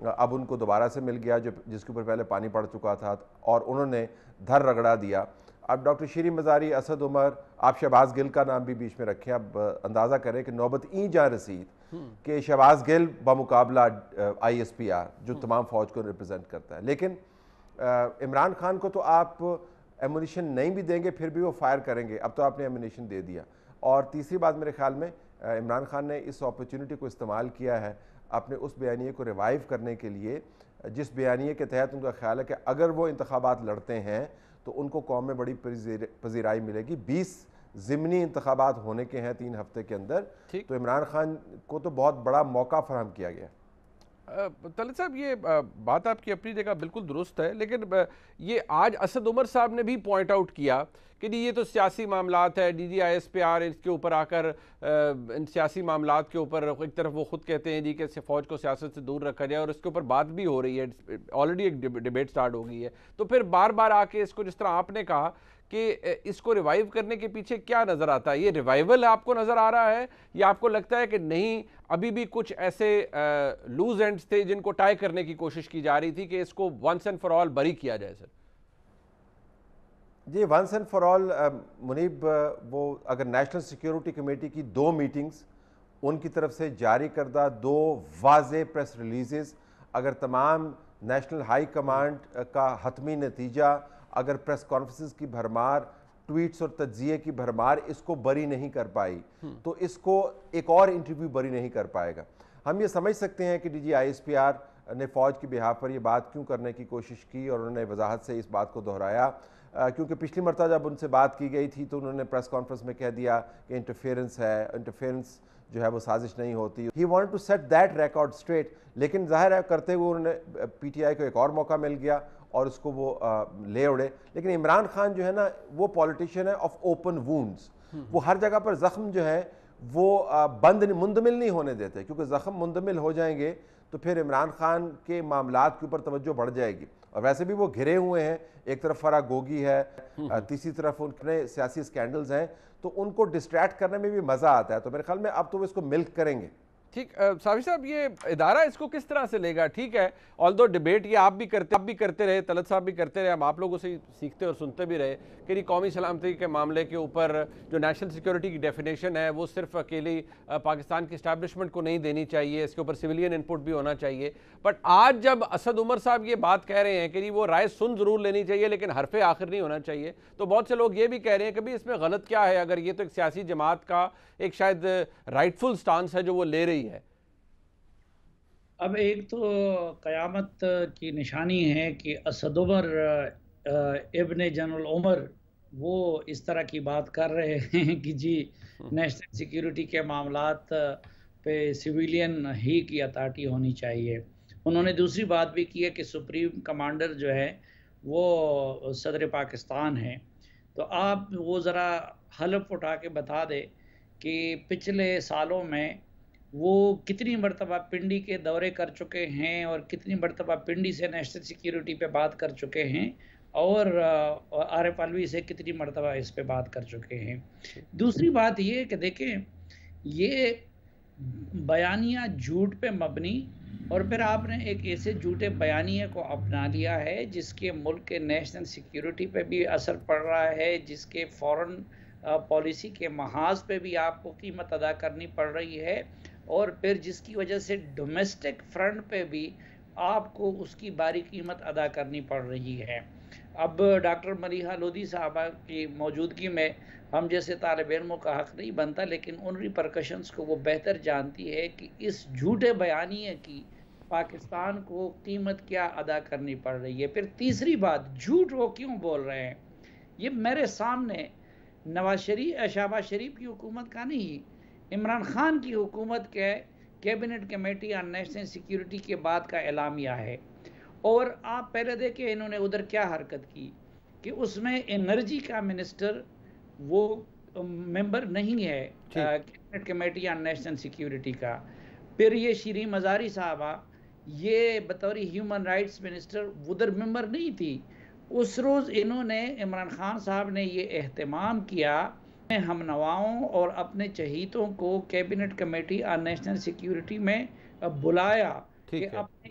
اب ان کو دوبارہ سے مل گیا جس کے اوپر پہلے پانی پڑ چکا تھا، اور انہوں نے دھر رگڑا دیا۔ اب ڈاکٹر شیریں مزاری، اسد عمر، آپ شہباز گل کا نام بھی بیچ میں رکھیں، اب اندازہ کریں کہ نوبت جا رسید کہ شہباز گل بمقابلہ ISPR جو تمام فوج کو ریپرزینٹ کرتا ہے، لیکن عمران خان کو تو آپ ایمونیشن نہیں بھی دیں گے پھر بھی وہ فائر کریں گے، اب تو آپ نے ایمونیشن دے دیا۔ اور تیسری بات میرے خیال میں عمران خان نے اس اپرچونٹی کو استعمال کیا ہے اپنے اس بیانیے کو ریوائیو کرنے کے لیے، جس بیانیے کے تحت ان کا خیال ہے کہ اگر وہ انتخابات لڑتے ہیں تو ان کو قوم میں بڑی پذیرائی ملے گی۔ 20 ضمنی انتخابات ہونے کے ہیں 3 ہفتے کے اندر، تو عمران خان کو تو بہت بڑا موقع فراہم کیا گیا۔ طلعت صاحب، یہ بات آپ کی اپنی جگہ بالکل درست ہے، لیکن یہ آج اسد عمر صاحب نے بھی پوائنٹ آؤٹ کیا کہ یہ تو سیاسی معاملات ہے، DGI/ISPR اس کے اوپر آ کر ان سیاسی معاملات کے اوپر ایک طرف وہ خود کہتے ہیں کہ فوج کو سیاست سے دور رکھا جائے، اور اس کے اوپر بات بھی ہو رہی ہے، آلریڈی ایک ڈیبیٹ سٹارٹ ہو گئی ہے، تو پھر بار بار آ کے اس کو جس طرح آپ نے کہا کہ اس کو ریوائیو کرنے کے پیچھے کیا نظر آتا ہے؟ یہ ریوائیول آپ کو نظر آ رہا ہے یا آپ کو لگتا ہے کہ نہیں، ابھی بھی کچھ ایسے لوز اینڈز تھے جن کو ٹائی کرنے کی کوشش کی جا رہی تھی کہ اس کو ونس اینڈ فار آل بری کیا جائے؟ سر جی، ونس اینڈ فار آل منیب، وہ اگر نیشنل سیکیورٹی کمیٹی کی 2 میٹنگز، ان کی طرف سے جاری کردہ 2 واضح پریس ریلیزز، اگر تمام نیشنل ہائی کمانڈ کا حتمی نتیجہ، اگر پریس کانفرنسز کی بھرمار، ٹویٹس اور تجزیے کی بھرمار اس کو بری نہیں کر پائی تو اس کو ایک اور انٹرویو بری نہیں کر پائے گا۔ ہم یہ سمجھ سکتے ہیں کہ DGI/ISPR نے فوج کی بہاف پر یہ بات کیوں کرنے کی کوشش کی، اور انہوں نے وضاحت سے اس بات کو دہرایا، کیونکہ پچھلی مرتبہ جب ان سے بات کی گئی تھی تو انہوں نے پریس کانفرنس میں کہہ دیا کہ انٹرفیئرنس ہے، انٹرفیئرنس جو ہے وہ سازش نہیں ہوتی۔ He want to set that record straight, لیکن ظاہر ہے کرتے ہوئے انہوں نے PTI کو ایک اور موقع مل گیا اور اس کو وہ لے اڑے۔ لیکن عمران خان جو ہے نا، وہ پولیٹیشین ہے آف اوپن وونڈز، وہ ہر جگہ پر زخم جو ہے وہ مندمل نہیں ہونے دیتے، کیونکہ زخم مندمل ہو جائیں گے تو پھر عمران خان کے معاملات کے اوپر توجہ بڑھ جائے گی، اور ویسے بھی وہ گھرے ہوئے ہیں، ایک طرف فرح گوگی ہے، تیسری طرف ان کے سیاسی سکینڈلز ہیں، تو ان کو ڈسٹریکٹ کرنے میں بھی مزہ آتا ہے، تو میرے خیال میں اب تو وہ اس کو ملک کریں گے۔ ٹھیک، صافی صاحب، یہ ادارہ اس کو کس طرح سے لے گا؟ ٹھیک ہے، آلدو ڈیبیٹ یہ آپ بھی کرتے رہے، طلعت صاحب بھی کرتے رہے، ہم آپ لوگوں سے سیکھتے اور سنتے بھی رہے کہ قومی سلامتی کے معاملے کے اوپر جو نیشنل سیکیورٹی کی ڈیفینیشن ہے وہ صرف اکیلی پاکستان کی اسٹیبلشمنٹ کو نہیں دینی چاہیے، اس کے اوپر سویلین انپٹ بھی ہونا چاہیے۔ بٹ آج جب اسد عمر صاحب یہ بات کہہ رہے ہیں کہ وہ رائے سن ضرور لینی چاہیے لیکن حرف آخر نہیں ہونا چاہیے، تو بہت سے لوگ یہ بھی کہہ رہے ہیں کہ اس میں غلط کیا ہے، اگر یہ تو ایک سیاسی جماعت کا ایک شاید رائٹفل سٹانس ہے جو وہ لے رہی ہے۔ اب ایک تو قیامت کی نشانی ہے کہ اسد عمر ابن جنرل عمر وہ اس طرح کی بات کر رہے ہیں کہ جی نیشنل سیکیورٹی کے معاملات پہ سویلین ہی کی اتھارٹی ہونی چاہیے۔ انہوں نے دوسری بات بھی کی ہے کہ سپریم کمانڈر جو ہے وہ صدر پاکستان ہے، تو آپ وہ ذرا حلف اٹھا کے بتا دے کہ پچھلے سالوں میں وہ کتنی مرتبہ پنڈی کے دورے کر چکے ہیں اور کتنی مرتبہ پنڈی سے نیشنل سیکیورٹی پہ بات کر چکے ہیں، اور عارف علوی سے کتنی مرتبہ اس پہ بات کر چکے ہیں۔ دوسری بات یہ کہ دیکھیں، یہ بیانیہ جھوٹ پہ مبنی، اور پھر آپ نے ایک ایسے جھوٹے بیانیے کو اپنا لیا ہے جس کے ملک کے نیشنل سیکیورٹی پہ بھی اثر پڑ رہا ہے، جس کے فورن پالیسی کے محاذ پہ بھی آپ کو قیمت ادا کرنی پڑ رہی ہے، اور پھر جس کی وجہ سے ڈومیسٹک فرنٹ پہ بھی آپ کو اس کی باری قیمت ادا کرنی پڑ رہی ہے۔ اب ڈاکٹر ملیحہ لودھی صاحبہ کی موجودگی میں ہم جیسے طالب علموں کا حق نہیں بنتا، لیکن ان ریپرکشنز کو وہ بہتر جانتی ہے کہ اس جھوٹے بیانیے کی پاکستان کو قیمت کیا ادا کرنی پڑ رہی ہے۔ پھر تیسری بات، جھوٹ وہ کیوں بول رہے ہیں؟ یہ میرے سامنے شہباز شریف کی حکومت کا نہیں، عمران خان کی حکومت کے cabinet committee on national security کے بعد کا اعلامیہ ہے، اور آپ پہلے دیکھیں انہوں نے ادھر کیا حرکت کی کہ اس میں انرجی کا منسٹر وہ ممبر نہیں ہے cabinet committee on national security کا۔ پھر یہ شیریں مزاری صاحبہ، یہ بطور ہیومن رائٹس منسٹر ادھر ممبر نہیں تھی۔ اس روز انہوں نے، عمران خان صاحب نے یہ اہتمام کیا، ہم نواؤں اور اپنے چہیتوں کو cabinet committee on national security میں بلایا کہ اپنے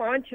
5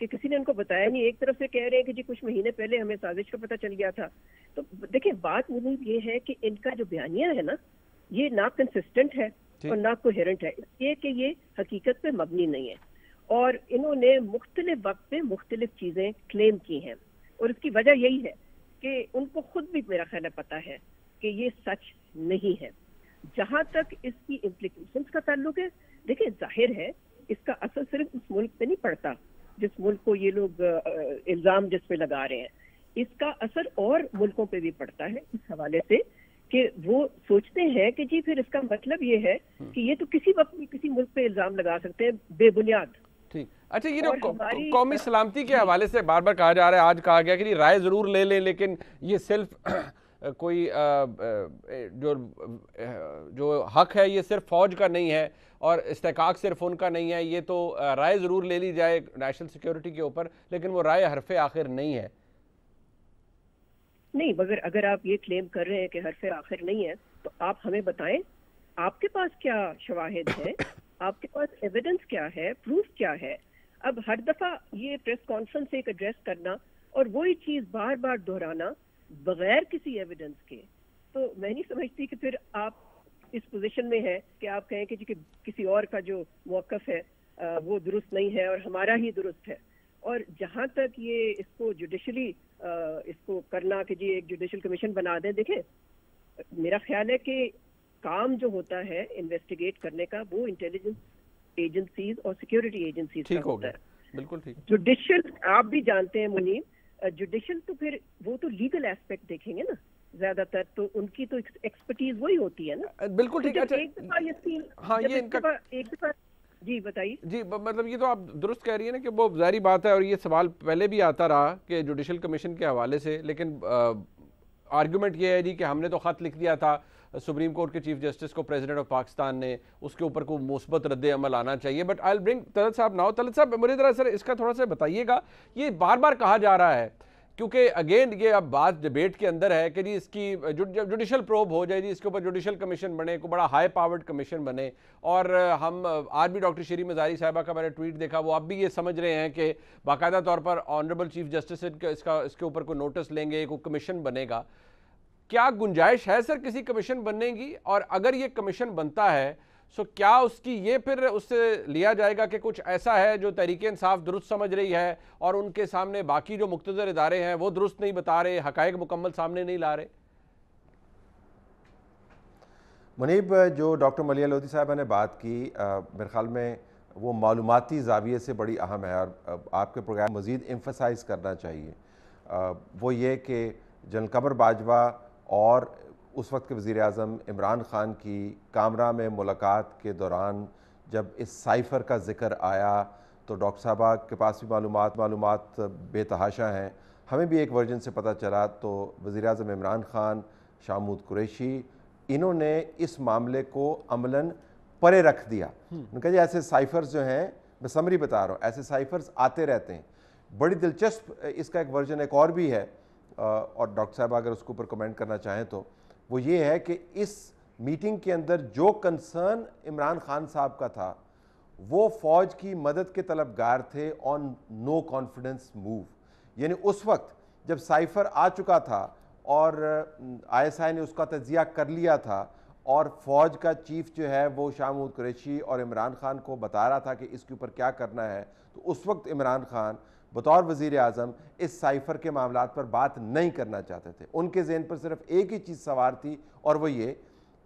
کہ کسی نے ان کو بتایا نہیں. ایک طرف سے کہہ رہے ہیں کہ جی کچھ مہینے پہلے ہمیں سازش کا پتہ چل گیا تھا. تو دیکھیں بات منیب یہ ہے کہ ان کا جو بیانیہ ہے نا یہ نہ کنسسٹنٹ ہے اور نہ کوہیرنٹ ہے, اس لیے کہ یہ حقیقت پہ مبنی نہیں ہے, اور انہوں نے مختلف وقت پہ مختلف چیزیں کلیم کی ہیں, اور اس کی وجہ یہی ہے کہ ان کو خود بھی میرا خیال ہے پتہ ہے کہ یہ سچ نہیں ہے. جہاں تک اس کی امپلیکیشنز کا تعلق ہے, دیکھیں ظاہر ہے اس کا اثر صرف اس ملک پہ نہیں پڑتا جس ملک کو یہ لوگ الزام جس پہ لگا رہے ہیں, اس کا اثر اور ملکوں پہ بھی پڑتا ہے اس حوالے سے کہ وہ سوچتے ہیں کہ جی پھر اس کا مطلب یہ ہے کہ یہ تو کسی وقت بھی کسی ملک پہ الزام لگا سکتے ہیں بے بنیاد. ٹھیک, اچھا یہ جو قومی سلامتی کے حوالے سے بار بار کہا جا رہا ہے, آج کہا گیا کہ رائے ضرور لے لیں لیکن یہ صرف کوئی جو حق ہے یہ صرف فوج کا نہیں ہے اور استحقاق صرف ان کا نہیں ہے, یہ تو رائے ضرور لے لی جائے نیشنل سیکیورٹی کے اوپر لیکن وہ رائے حرف آخر نہیں ہے. نہیں, مگر اگر آپ یہ کلیم کر رہے ہیں کہ حرف آخر نہیں ہے تو آپ ہمیں بتائیں آپ کے پاس کیا شواہد ہے, آپ کے پاس ایویڈنس کیا ہے, پروف کیا ہے. اب ہر دفعہ یہ پریس کانفرنس ایک ایڈریس کرنا اور وہی چیز بار بار دہرانا بغیر کسی ایویڈنس کے, تو میں نہیں سمجھتی کہ پھر آپ اس پوزیشن میں ہے کہ آپ کہیں کہ جی کہ کسی اور کا جو موقف ہے وہ درست نہیں ہے اور ہمارا ہی درست ہے. اور جہاں تک یہ اس کو جوڈیشلی اس کو کرنا کہ جی ایک جوڈیشل کمیشن بنا دیں, دیکھیں میرا خیال ہے کہ کام جو ہوتا ہے انویسٹیگیٹ کرنے کا وہ انٹیلیجنس ایجنسیز اور سیکیورٹی ایجنسیز کا ہوتا ہے. بالکل ٹھیک. جوڈیشل آپ بھی جانتے ہیں منیب, جوڈیشل تو پھر وہ تو لیگل ایسپیکٹ دیکھیں گے نا زیادہ تر, تو ان کی تو ایکسپرٹیز وہی ہوتی ہے نا. بالکل ٹھیک ہے. ایک دفعہ جی بتائیے. جی مطلب یہ تو آپ درست کہہ رہی ہیں نا کہ وہ ظاہری بات ہے, اور یہ سوال پہلے بھی آتا رہا کہ جوڈیشل کمیشن کے حوالے سے, لیکن آرگومنٹ یہ ہے جی کہ ہم نے تو خط لکھ دیا تھا سپریم کورٹ کے چیف جسٹس کو پریزیڈنٹ آف پاکستان نے, اس کے اوپر کوئی مثبت رد عمل آنا چاہیے. بٹ آئی ول برنگ طلعت صاحب ناؤ. طلعت صاحب میری طرح سر اس کا تھوڑا سا بتائیے گا, یہ بار بار کہا جا رہا ہے کیونکہ اگین یہ اب بات ڈیبیٹ کے اندر ہے کہ جی اس کی جوڈیشل پروب ہو جائے, جی اس کے اوپر جوڈیشل کمیشن بنے, کوئی بڑا ہائی پاورڈ کمیشن بنے. اور ہم آج بھی ڈاکٹر شیریں مزاری صاحبہ کا میں نے ٹویٹ دیکھا, وہ اب بھی یہ سمجھ رہے ہیں کہ باقاعدہ طور پر آنریبل چیف جسٹس اس کے اوپر کوئی نوٹس لیں گے, کوئی کمیشن بنے گا. کیا گنجائش ہے سر کسی کمیشن بننے کی, اور اگر یہ کمیشن بنتا ہے سو کیا اس کی یہ پھر اس سے لیا جائے گا کہ کچھ ایسا ہے جو تحریک انصاف درست سمجھ رہی ہے اور ان کے سامنے باقی جو مقتدر ادارے ہیں وہ درست نہیں بتا رہے, حقائق مکمل سامنے نہیں لا رہے؟ منیب, جو ڈاکٹر ملیحہ لودھی صاحبہ نے بات کی میرے خیال میں وہ معلوماتی زاویے سے بڑی اہم ہے, اور آپ کے پروگرام مزید ایمفسائز کرنا چاہیے. وہ یہ کہ جنرل قمر باجوہ اور اس وقت کے وزیر اعظم عمران خان کی کامرہ میں ملاقات کے دوران جب اس سائفر کا ذکر آیا تو ڈاکٹر صاحبہ کے پاس بھی معلومات بے تحاشا ہیں. ہمیں بھی ایک ورژن سے پتہ چلا تو وزیر اعظم عمران خان, شاہ محمود قریشی, انہوں نے اس معاملے کو عملاً پرے رکھ دیا. انہوں نے کہا جی ایسے سائفرز جو ہیں, میں سمری بتا رہا ہوں, ایسے سائفرز آتے رہتے ہیں. بڑی دلچسپ اس کا ایک ورژن ایک اور بھی ہے, اور ڈاکٹر صاحبہ اگر اس کے اوپر کمنٹ کرنا چاہیں تو وہ یہ ہے کہ اس میٹنگ کے اندر جو کنسرن عمران خان صاحب کا تھا وہ فوج کی مدد کے طلبگار تھے آن نو کانفیڈنس موو. یعنی اس وقت جب سائفر آ چکا تھا اور آئی ایس آئی نے اس کا تجزیہ کر لیا تھا اور فوج کا چیف جو ہے وہ شاہ محمود قریشی اور عمران خان کو بتا رہا تھا کہ اس کے اوپر کیا کرنا ہے, تو اس وقت عمران خان بطور وزیر اعظم اس سائفر کے معاملات پر بات نہیں کرنا چاہتے تھے. ان کے ذہن پر صرف ایک ہی چیز سوار تھی, اور وہ یہ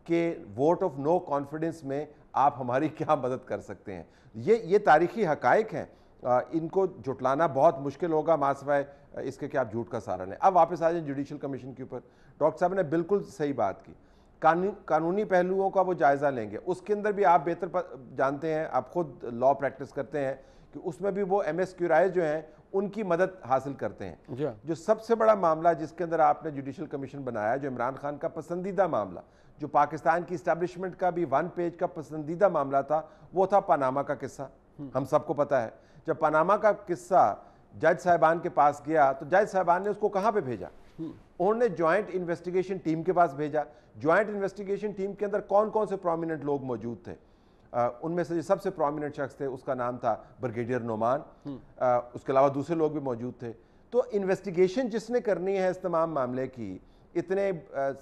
کہ ووٹ آف نو کانفیڈنس میں آپ ہماری کیا مدد کر سکتے ہیں. یہ تاریخی حقائق ہیں, ان کو جھٹلانا بہت مشکل ہوگا ماسوائے اس کے کہ آپ جھوٹ کا سہارا لیں. اب واپس آ جائیں جوڈیشل کمیشن کے اوپر. ڈاکٹر صاحب نے بالکل صحیح بات کی, قانونی پہلوؤں کا وہ جائزہ لیں گے. اس کے اندر بھی آپ بہتر جانتے ہیں, آپ خود لاء پریکٹس کرتے ہیں, کہ اس میں بھی وہ ایم ایس کیو رائے جو ہیں ان کی مدد حاصل کرتے ہیں. جو سب سے بڑا معاملہ جس کے اندر آپ نے جوڈیشل کمیشن بنایا, جو عمران خان کا پسندیدہ معاملہ, جو پاکستان کی اسٹیبلشمنٹ کا بھی 1 پیج کا پسندیدہ معاملہ تھا, وہ تھا پاناما کا قصہ. ہم سب کو پتہ ہے جب پاناما کا قصہ جج صاحبان کے پاس گیا تو جج صاحبان نے اس کو کہاں پہ بھیجا؟ انہوں نے جوائنٹ انویسٹیگیشن ٹیم کے پاس بھیجا. جوائنٹ انویسٹیگیشن ٹیم کے اندر کون کون سے پرومیننٹ لوگ موجود تھے؟ ان میں سے جو سب سے پرومیننٹ شخص تھے اس کا نام تھا بریگیڈیئر نعمان، اس کے علاوہ دوسرے لوگ بھی موجود تھے. تو انویسٹیگیشن جس نے کرنی ہے اس تمام معاملے کی، اتنے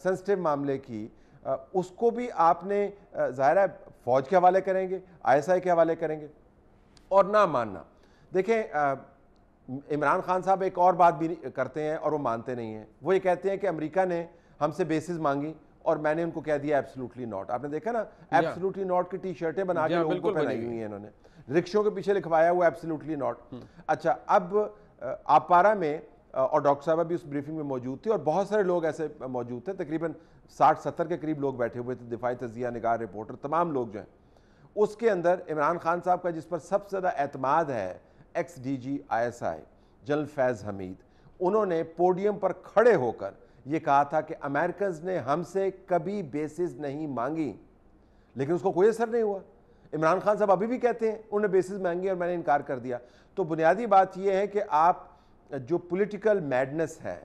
سینسٹیو معاملے کی، اس کو بھی آپ نے ظاہر ہے فوج کے حوالے کریں گے، ISI کے حوالے کریں گے. اور نہ ماننا، دیکھیں عمران خان صاحب ایک اور بات بھی کرتے ہیں اور وہ مانتے نہیں ہیں. وہ یہ کہتے ہیں کہ امریکہ نے ہم سے بیسز مانگی اور میں نے ان کو کہہ دیا ایبسلوٹلی ناٹ. آپ نے دیکھا نا ایبسلوٹلی ناٹ کی ٹی شرٹیں بنا کے لوگوں کو پہنائی ہوئی ہیں انہوں نے، رکشوں کے پیچھے لکھوایا ہوا ایبسلوٹلی ناٹ. اچھا، اب آپ پارا میں اور ڈاکٹر صاحبہ بھی اس بریفنگ میں موجود تھی اور بہت سارے لوگ ایسے موجود تھے، تقریباً 60-70 کے قریب لوگ بیٹھے ہوئے تھے، دفاعی تجزیہ نگار، رپورٹر، تمام لوگ جو ہیں. اس کے اندر عمران خان صاحب کا جس پر سب سے زیادہ اعتماد ہے، ایکس DG ISI جنرل فیض حمید، انہوں نے پوڈیم پر کھڑے ہو کر یہ کہا تھا کہ امریکنز نے ہم سے کبھی بیسز نہیں مانگی، لیکن اس کو کوئی اثر نہیں ہوا. عمران خان صاحب ابھی بھی کہتے ہیں انہوں نے بیسز مانگی اور میں نے انکار کر دیا. تو بنیادی بات یہ ہے کہ آپ جو پولیٹیکل میڈنس ہے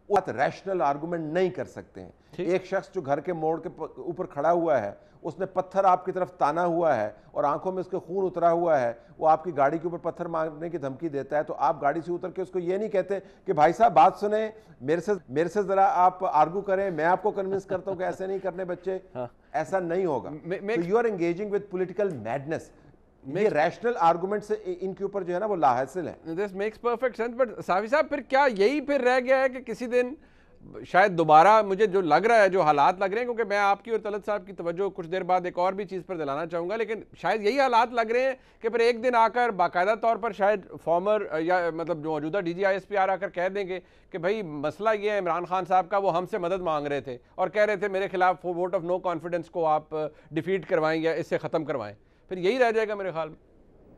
وہ ریشنل آرگومنٹ نہیں کر سکتے ہیں. ایک شخص جو گھر کے موڑ کے اوپر کھڑا ہوا ہے، اس نے پتھر آپ کی طرف تانا ہوا ہے اور آنکھوں میں اس کے خون اترا ہوا ہے، وہ آپ کی گاڑی کے اوپر پتھر مارنے کی دھمکی دیتا ہے، تو آپ گاڑی سے اتر کے اس کو یہ نہیں کہتے کہ بھائی صاحب بات سنیں، میرے سے ذرا آپ آرگو کریں، میں آپ کو کنونس کرتا ہوں کہ ایسے نہیں کرنے بچے. ایسا نہیں ہوگا. You are engaging with political madness. یہ ریشنل آرگومنٹ سے ان کے اوپر جو ہے نا وہ لاحاصل ہے. This makes perfect sense. But Safi sahib پھر کیا یہی پھر رہ گیا ہے کہ کسی دن شاید دوبارہ، مجھے جو لگ رہا ہے، جو حالات لگ رہے ہیں، کیونکہ میں آپ کی اور طلعت صاحب کی توجہ کچھ دیر بعد ایک اور بھی چیز پر دلانا چاہوں گا، لیکن شاید یہی حالات لگ رہے ہیں کہ پھر ایک دن آ کر باقاعدہ طور پر شاید فارمر یا مطلب جو موجودہ DG ISPR آ کر کہہ دیں گے کہ بھائی مسئلہ یہ ہے عمران خان صاحب کا، وہ ہم سے مدد مانگ رہے تھے اور کہہ رہے تھے میرے خلاف ووٹ آف نو کانفیڈنس کو آپ ڈیفیٹ کروائیں یا اس سے ختم کروائیں. پھر یہی رہ جائے گا میرے خیال میں.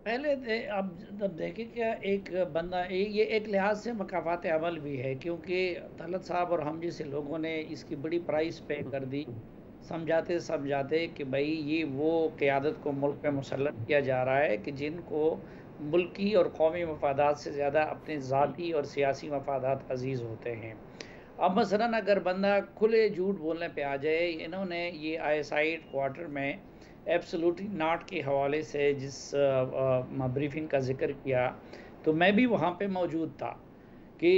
پہلے اب جب دیکھیں کیا ایک بندہ، یہ ایک لحاظ سے مکافات عمل بھی ہے، کیونکہ طلعت صاحب اور ہم جیسے لوگوں نے اس کی بڑی پرائس پے کر دی، سمجھاتے کہ بھائی یہ وہ قیادت کو ملک پہ مسلط کیا جا رہا ہے کہ جن کو ملکی اور قومی مفادات سے زیادہ اپنے ذاتی اور سیاسی مفادات عزیز ہوتے ہیں. اب مثلاً اگر بندہ کھلے جھوٹ بولنے پہ آ جائے، انہوں نے یہ ISI کوارٹر میں ایبسلوٹلی ناٹ کے حوالے سے جس بریفنگ کا ذکر کیا، تو میں بھی وہاں پہ موجود تھا کہ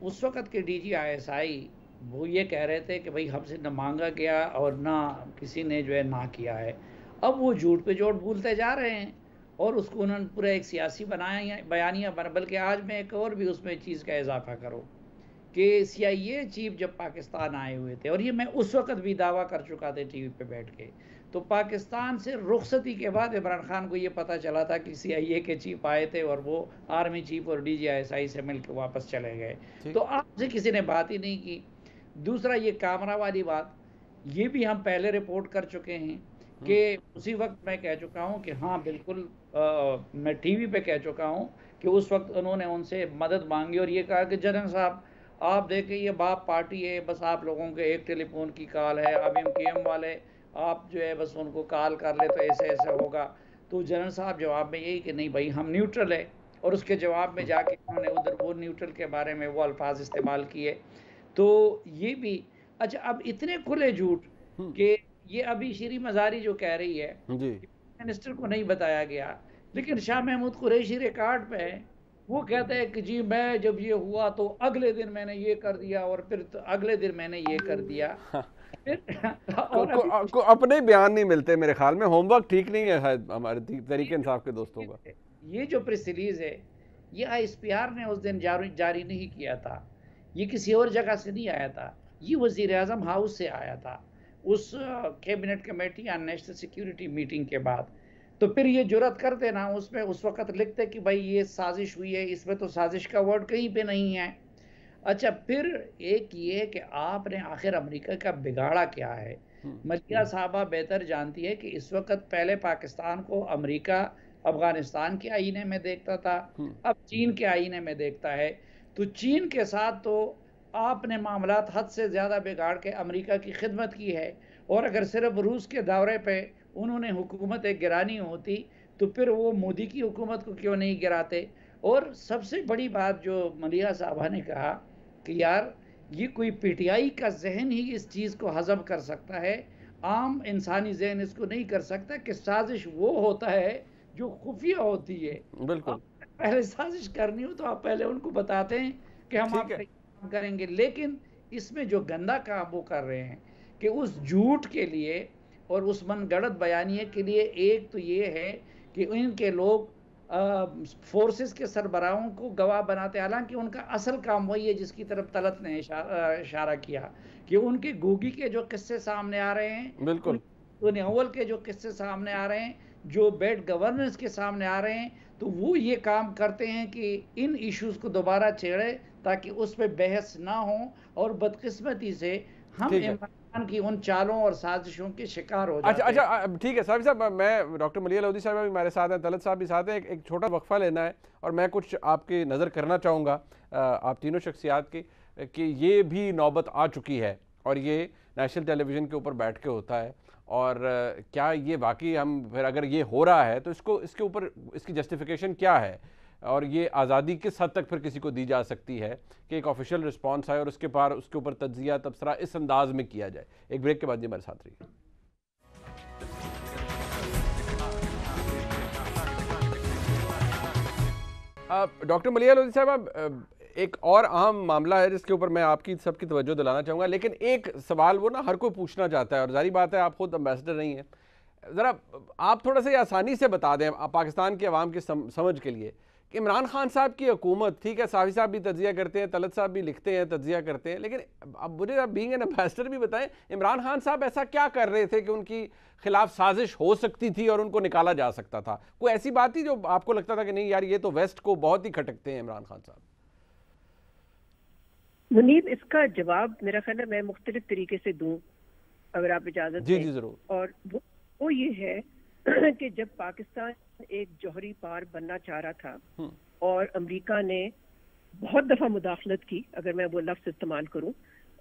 اس وقت کے DG ISI وہ یہ کہہ رہے تھے کہ بھئی ہم سے نہ مانگا گیا اور نہ کسی نے جو ہے نہ کیا ہے. اب وہ جھوٹ پہ جھوٹ بھولتے جا رہے ہیں اور اس کو انہوں نے پورا ایک سیاسی بیانیہ بنا. بلکہ آج میں ایک اور بھی اس میں چیز کا اضافہ کروں کہ CIA چیف جب پاکستان آئے ہوئے تھے، اور یہ میں اس وقت بھی دعویٰ کر چکا تھا ٹی وی پہ بیٹھ کے، تو پاکستان سے رخصتی کے بعد عمران خان کو یہ پتہ چلا تھا کہ CIA کے چیف آئے تھے اور وہ آرمی چیف اور DG ISI سے مل کے واپس چلے گئے. تو آپ سے کسی نے بات ہی نہیں کی. دوسرا یہ کامرہ والی بات، یہ بھی ہم پہلے رپورٹ کر چکے ہیں کہ اسی وقت میں کہہ چکا ہوں کہ ہاں بالکل، میں ٹی وی پہ کہہ چکا ہوں کہ اس وقت انہوں نے ان سے مدد مانگی اور یہ کہا کہ جنرل صاحب آپ دیکھیں یہ باپ پارٹی ہے، بس آپ لوگوں کے ایک ٹیلی فون کی کال ہے، اب MKM والے آپ جو ہے بس ان کو کال کر لے تو ایسے ایسے ہوگا. تو جنرل صاحب جواب میں یہی کہ نہیں بھائی ہم نیوٹرل ہے، اور اس کے جواب میں جا کے انہوں نے ادھر وہ نیوٹرل کے بارے میں وہ الفاظ استعمال کیے. تو یہ بھی اچھا، اب اتنے کھلے جھوٹ کہ یہ ابھی شیریں مزاری جو کہہ رہی ہے منسٹر کو نہیں بتایا گیا، لیکن شاہ محمود قریشی ریکارڈ پہ وہ کہتا ہے کہ جی میں جب یہ ہوا تو اگلے دن میں نے یہ کر دیا اور پھر اگلے دن میں نے یہ کر دیا. اپنے بیان نہیں ملتے میرے خیال میں. ہوم ورک ٹھیک نہیں ہے ہمارے تحریک انصاف کے دوستوں کا. یہ جو پریس ریلیز ہے یہ ISPR نے اس دن جاری نہیں کیا تھا، یہ کسی اور جگہ سے نہیں آیا تھا، یہ وزیر اعظم ہاؤس سے آیا تھا اس cabinet committee on national security meeting کے بعد. تو پھر یہ جرات کرتے نا اس میں اس وقت لکھتے کہ بھائی یہ سازش ہوئی ہے، اس میں تو سازش کا ورڈ کہیں پہ نہیں ہے. اچھا، پھر ایک یہ کہ آپ نے آخر امریکہ کا بگاڑا کیا ہے. ملیحہ صاحبہ بہتر جانتی ہے کہ اس وقت پہلے پاکستان کو امریکہ افغانستان کے آئینے میں دیکھتا تھا، اب چین کے آئینے میں دیکھتا ہے. تو چین کے ساتھ تو آپ نے معاملات حد سے زیادہ بگاڑ کے امریکہ کی خدمت کی ہے، اور اگر صرف روس کے دورے پہ انہوں نے حکومت گرانی ہوتی تو پھر وہ مودی کی حکومت کو کیوں نہیں گراتے. اور سب سے بڑی بات جو ملیحہ صاحبہ نے کہا کہ یار یہ کوئی PTI کا ذہن ہی اس چیز کو ہضم کر سکتا ہے. عام انسانی ذہن اس کو نہیں کر سکتا کہ سازش وہ ہوتا ہے جو خفیہ ہوتی ہے. بالکل. پہلے سازش کرنی ہو تو آپ پہلے ان کو بتاتے ہیں کہ ہم آپ کا کریں گے. لیکن اس میں جو گندا کام وہ کر رہے ہیں کہ اس جھوٹ کے لیے اور اس من گڑت بیانیے کے لیے ایک تو یہ ہے کہ ان کے لوگ فورسز کے سربراہوں کو گواہ بناتے ہیں، حالانکہ ان کا اصل کام وہی ہے جس کی طرف طلعت نے اشارہ کیا کہ ان کے گوگی کے جو قصے سامنے آ رہے ہیں، بالکل اول کے جو قصے سامنے آ رہے ہیں، جو بیڈ گورننس کے سامنے آ رہے ہیں، تو وہ یہ کام کرتے ہیں کہ ان ایشوز کو دوبارہ چھیڑے تاکہ اس پہ بحث نہ ہو، اور بدقسمتی سے ہم عمران کی ان چالوں اور سازشوں کے شکار ہو جاتے ہیں. اچھا ٹھیک ہے صاحب. میں ڈاکٹر ملیح لودھی صاحب بھی ہمارے ساتھ ہیں، طلعت صاحب بھی ساتھ ہیں. ایک چھوٹا وقفہ لینا ہے اور میں کچھ آپ کی نظر کرنا چاہوں گا آپ تینوں شخصیات کی کہ یہ بھی نوبت آ چکی ہے اور یہ نیشنل ٹیلی ویژن کے اوپر بیٹھ کے ہوتا ہے، اور کیا یہ واقعی ہم پھر اگر یہ ہو رہا ہے تو اس کے اوپر اس کی جسٹیفیکیشن کیا ہے، اور یہ آزادی کس حد تک پھر کسی کو دی جا سکتی ہے کہ ایک آفیشیل رسپانس آئے اور اس کے اوپر تجزیہ تبصرہ اس انداز میں کیا جائے. ایک بریک کے بعد ہمارے ساتھ رہیے. ڈاکٹر ملیح لودھی صاحب، ایک اور اہم معاملہ ہے جس کے اوپر میں آپ کی سب کی توجہ دلانا چاہوں گا، لیکن ایک سوال وہ نا ہر کوئی پوچھنا چاہتا ہے، اور ظاہری بات ہے آپ خود امبیسڈر نہیں ہیں. ذرا آپ تھوڑا سا آسانی سے بتا دیں پاکستان کے عوام کی سمجھ کے لیے کہ عمران خان صاحب کی حکومت، ٹھیک ہے صافی صاحب بھی تجزیہ کرتے ہیں، طلعت صاحب بھی لکھتے ہیں، تجزیہ کرتے ہیں، لیکن اب مجھے بینگ این امبیسڈر بھی بتائیں عمران خان صاحب ایسا کیا کر رہے تھے کہ ان کی خلاف سازش ہو سکتی تھی اور ان کو نکالا جا سکتا تھا؟ کوئی ایسی بات تھی جو آپ کو لگتا تھا کہ نہیں یار یہ تو ویسٹ کو بہت ہی کھٹکتے ہیں عمران خان صاحب؟ منیب، اس کا جواب میرا خیال ہے میں مختلف طریقے سے دوں اگر آپ اجازت دیں. جی ضرور. اور وہ یہ ہے کہ جب پاکستان ایک جوہری پار بننا چاہ رہا تھا اور امریکہ نے بہت دفعہ مداخلت کی، اگر میں وہ لفظ استعمال کروں،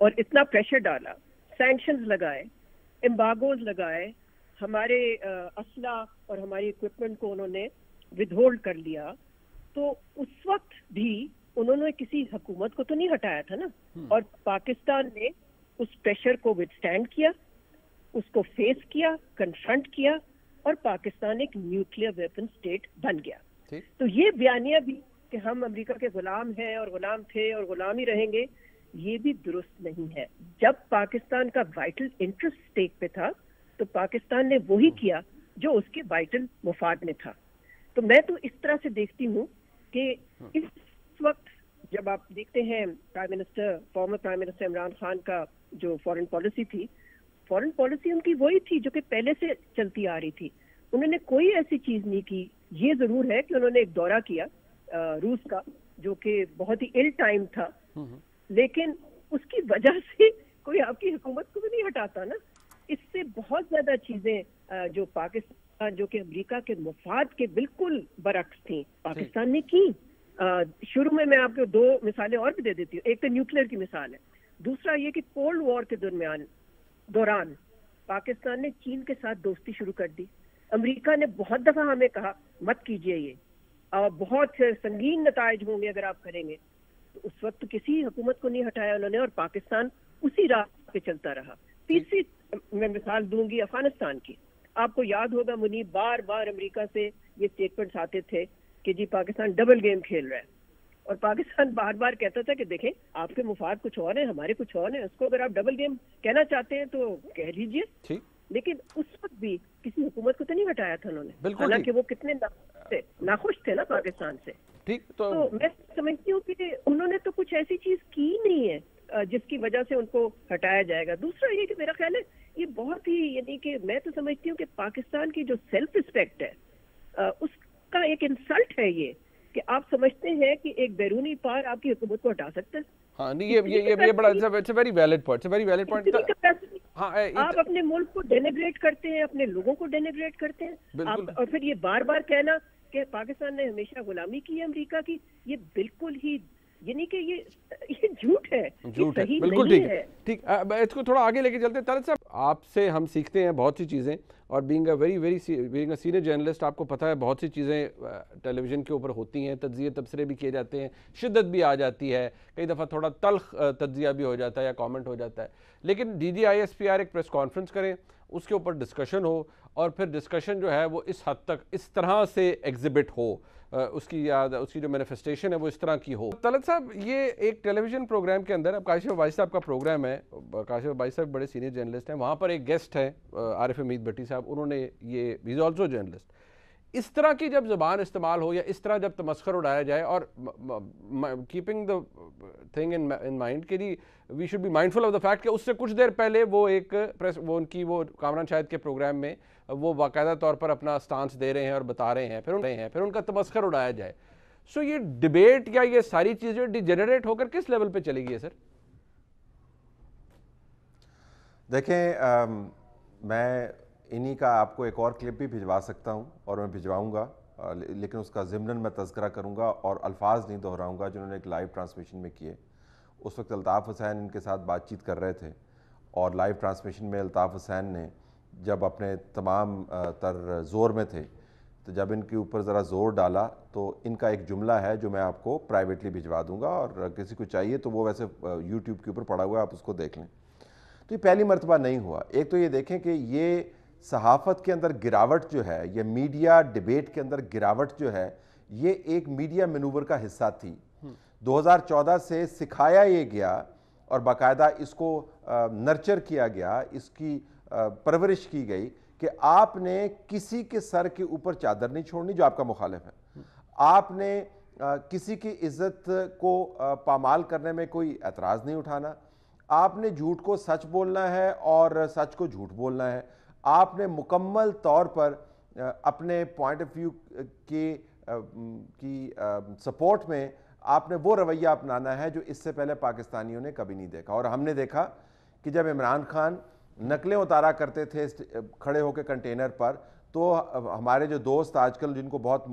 اور اتنا پریشر ڈالا، سینکشنز لگائے، امبارگوز لگائے، ہمارے اسلحہ اور ہماری اکوپمنٹ کو انہوں نے ود ہولڈ کر لیا، تو اس وقت بھی انہوں نے کسی حکومت کو تو نہیں ہٹایا تھا نا. اور پاکستان نے اس پریشر کو ود اسٹینڈ کیا، اس کو فیس کیا، کنفرنٹ کیا، اور پاکستان ایک نیوکلیر ویپن اسٹیٹ بن گیا. تو یہ بیانیہ بھی کہ ہم امریکہ کے غلام ہیں اور غلام تھے اور غلام ہی رہیں گے، یہ بھی درست نہیں ہے. جب پاکستان کا وائٹل انٹرسٹ اسٹیک پہ تھا تو پاکستان نے وہی کیا جو اس کے وائٹل مفاد میں تھا. تو میں تو اس طرح سے دیکھتی ہوں کہ اس وقت جب آپ دیکھتے ہیں former prime minister Imran Khan کا جو فارن پالیسی تھی، فارن پالیسی ان کی وہی تھی جو کہ پہلے سے چلتی آ رہی تھی. انہوں نے کوئی ایسی چیز نہیں کی. یہ ضرور ہے کہ انہوں نے ایک دورہ کیا روس کا جو کہ بہت ہی ال ٹائم تھا، لیکن اس کی وجہ سے کوئی آپ کی حکومت کو بھی نہیں ہٹاتا نا. اس سے بہت زیادہ چیزیں جو پاکستان، جو کہ امریکہ کے مفاد کے بالکل برعکس تھیں، پاکستان نے کی. شروع میں آپ کو دو مثالیں اور بھی دے دیتی ہوں. ایک تو نیوکلیر کی مثال ہے، دوسرا یہ کہ کولڈ وار کے دوران پاکستان نے چین کے ساتھ دوستی شروع کر دی. امریکہ نے بہت دفعہ ہمیں کہا مت کیجئے یہ، اور بہت سنگین نتائج ہوں گے اگر آپ کریں گے. تو اس وقت کسی حکومت کو نہیں ہٹایا انہوں نے، اور پاکستان اسی راہ پہ چلتا رہا. تیسری میں مثال دوں گی افغانستان کی. آپ کو یاد ہوگا منیب، بار بار امریکہ سے یہ اسٹیٹمنٹس آتے تھے کہ جی پاکستان ڈبل گیم کھیل رہا ہے، اور پاکستان بار بار کہتا تھا کہ دیکھیں آپ کے مفاد کچھ اور ہیں، ہمارے کچھ اور ہیں، اس کو اگر آپ ڈبل گیم کہنا چاہتے ہیں تو کہہ لیجئے. لیکن اس وقت بھی کسی حکومت کو تو نہیں ہٹایا تھا انہوں نے، حالانکہ وہ کتنے ناخوش تھے نا پاکستان سے. تو میں سمجھتی ہوں کہ انہوں نے تو کچھ ایسی چیز کی نہیں ہے جس کی وجہ سے ان کو ہٹایا جائے گا. دوسرا یہ کہ میرا خیال ہے یہ بہت ہی، یعنی کہ میں تو سمجھتی ہوں کہ پاکستان کی جو سیلف رسپیکٹ ہے اس کا ایک انسلٹ ہے یہ کہ آپ سمجھتے ہیں کہ ایک بیرونی پار آپ کی حکومت کو ہٹا سکتا ہے. ہاں نہیں، یہ بڑا it's a very valid point. آپ اپنے ملک کو ڈینیگریٹ کرتے ہیں، اپنے لوگوں کو ڈینیگریٹ کرتے ہیں، اور پھر یہ بار بار کہنا کہ پاکستان نے ہمیشہ غلامی کی ہے امریکہ کی، یہ بالکل ہی، یعنی کہ یہ جھوٹ ہے، بالکل ٹھیک ہے. ٹھیک، اس کو تھوڑا آگے لے کے چلتے ہیں. طلعت صاحب آپ سے ہم سیکھتے ہیں بہت سی چیزیں، اور بینگ اے سینئر جرنلسٹ آپ کو پتہ ہے بہت سی چیزیں ٹیلی ویژن کے اوپر ہوتی ہیں, تجزیے تبصرے بھی کیے جاتے ہیں, شدت بھی آ جاتی ہے, کئی دفعہ تھوڑا تلخ تجزیہ بھی ہو جاتا ہے یا کامنٹ ہو جاتا ہے, لیکن DGISPR ایک پریس کانفرنس کریں, اس کے اوپر ڈسکشن ہو, اور پھر ڈسکشن جو ہے وہ اس حد تک اس طرح سے ایگزبٹ ہو, اس کی جو مینیفیسٹیشن ہے وہ اس طرح کی ہو. طلعت صاحب, یہ ایک ٹیلی ویژن پروگرام کے اندر, اب کاشف عباسی صاحب کا پروگرام ہے, کاشف عباسی صاحب بڑے سینئر جرنلسٹ ہیں, وہاں پر ایک گیسٹ ہے عارف حمید بھٹی صاحب, انہوں نے یہ ہی از آلسو جرنلسٹ. اس طرح کی جب زبان استعمال ہو یا اس طرح جب تمسخر اڑایا جائے, اور keeping the thing in mind کہ جی we should be mindful of the fact کہ اس سے کچھ دیر پہلے وہ ایک ان کی وہ کامران شاہد کے پروگرام میں وہ باقاعدہ طور پر اپنا سٹانس دے رہے ہیں اور بتا رہے ہیں, پھر ان کا تمسخر اڑایا جائے. سو یہ ڈیبیٹ یا یہ ساری چیزیں ڈیجنریٹ ہو کر کس لیول پہ چلے گی ہے سر؟ دیکھیں, میں انہی کا آپ کو ایک اور کلپ بھی بھجوا سکتا ہوں, اور میں بھجواؤں گا, لیکن اس کا ضمناً میں تذکرہ کروں گا اور الفاظ نہیں دہراؤں گا جنہوں نے ایک لائیو ٹرانسمیشن میں کیے. اس وقت الطاف حسین ان کے ساتھ بات چیت کر رہے تھے, اور لائیو ٹرانسمیشن میں الطاف حسین نے جب اپنے تمام تر زور میں تھے, تو جب ان کے اوپر ذرا زور ڈالا تو ان کا ایک جملہ ہے جو میں آپ کو پرائیویٹلی بھجوا دوں گا, اور کسی کو چاہیے تو وہ ویسے یوٹیوب کے اوپر پڑا ہوا ہے, آپ اس کو دیکھ لیں. تو یہ پہلی مرتبہ نہیں ہوا. ایک تو یہ دیکھیں کہ یہ صحافت کے اندر گراوٹ جو ہے, یہ میڈیا ڈیبیٹ کے اندر گراوٹ جو ہے, یہ ایک میڈیا مینوور کا حصہ تھی. 2014 سے سکھایا یہ گیا اور باقاعدہ اس کو نرچر کیا گیا, اس کی پرورش کی گئی کہ آپ نے کسی کے سر کے اوپر چادر نہیں چھوڑنی جو آپ کا مخالف ہے, آپ نے کسی کی عزت کو پامال کرنے میں کوئی اعتراض نہیں اٹھانا, آپ نے جھوٹ کو سچ بولنا ہے اور سچ کو جھوٹ بولنا ہے, آپ نے مکمل طور پر اپنے پوائنٹ آف ویو کی سپورٹ میں آپ نے وہ رویہ اپنانا ہے جو اس سے پہلے پاکستانیوں نے کبھی نہیں دیکھا. اور ہم نے دیکھا کہ جب عمران خان نقلیں اتارا کرتے تھے کھڑے ہو کے کنٹینر پر, تو ہمارے جو دوست آج کل جن کو بہت